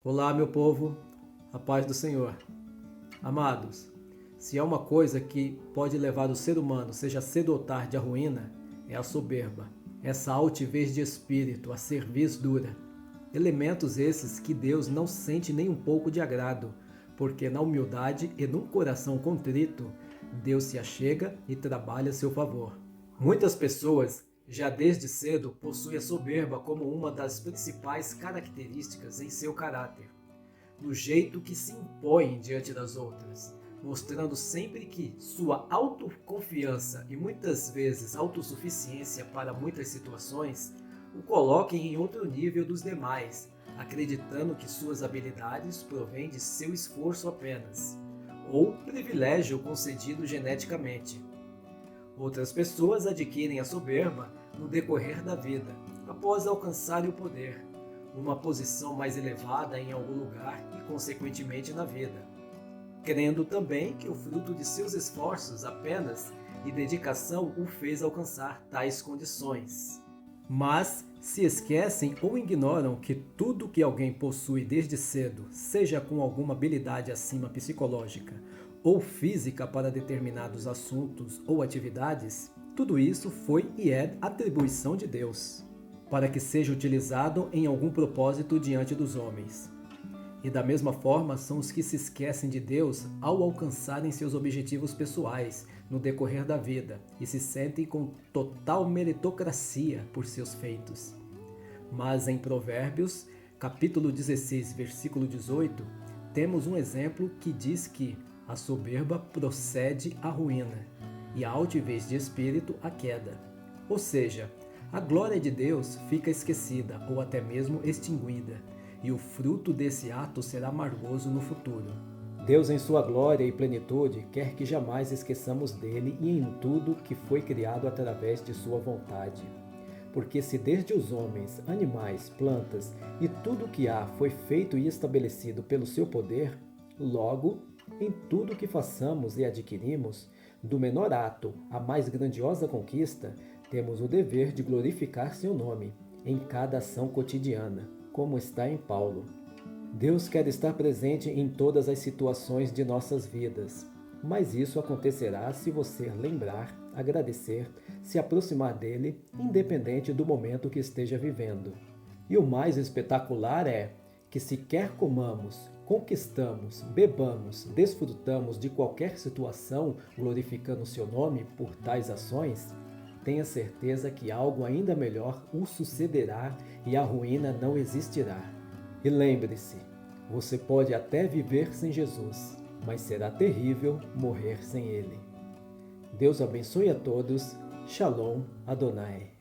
Olá, meu povo, a paz do Senhor. Amados, se há uma coisa que pode levar o ser humano, seja cedo ou tarde, à ruína, é a soberba, essa altivez de espírito, a cerviz dura. Elementos esses que Deus não sente nem um pouco de agrado, porque na humildade e num coração contrito, Deus se achega e trabalha a seu favor. Muitas pessoas já desde cedo possui a soberba como uma das principais características em seu caráter, no jeito que se impõe diante das outras, mostrando sempre que sua autoconfiança e muitas vezes autossuficiência para muitas situações o coloquem em outro nível dos demais, acreditando que suas habilidades provêm de seu esforço apenas, ou privilégio concedido geneticamente. Outras pessoas adquirem a soberba no decorrer da vida, após alcançarem o poder, uma posição mais elevada em algum lugar e, consequentemente, na vida, crendo também que o fruto de seus esforços apenas e dedicação o fez alcançar tais condições. Mas se esquecem ou ignoram que tudo que alguém possui desde cedo, seja com alguma habilidade acima psicológica ou física para determinados assuntos ou atividades, tudo isso foi e é atribuição de Deus, para que seja utilizado em algum propósito diante dos homens. E da mesma forma são os que se esquecem de Deus ao alcançarem seus objetivos pessoais no decorrer da vida e se sentem com total meritocracia por seus feitos. Mas em Provérbios, capítulo 16, versículo 18, temos um exemplo que diz que a soberba procede à ruína e a altivez de espírito à queda. Ou seja, a glória de Deus fica esquecida ou até mesmo extinguida, e o fruto desse ato será amargoso no futuro. Deus, em sua glória e plenitude, quer que jamais esqueçamos dele e em tudo que foi criado através de sua vontade. Porque se desde os homens, animais, plantas e tudo o que há foi feito e estabelecido pelo seu poder, logo, em tudo que façamos e adquirimos, do menor ato à mais grandiosa conquista, temos o dever de glorificar seu nome em cada ação cotidiana, como está em Paulo. Deus quer estar presente em todas as situações de nossas vidas, mas isso acontecerá se você lembrar, agradecer, se aproximar dele, independente do momento que esteja vivendo. E o mais espetacular é que se quer comamos, conquistamos, bebamos, desfrutamos de qualquer situação glorificando seu nome por tais ações, tenha certeza que algo ainda melhor o sucederá e a ruína não existirá. E lembre-se, você pode até viver sem Jesus, mas será terrível morrer sem ele. Deus abençoe a todos. Shalom Adonai.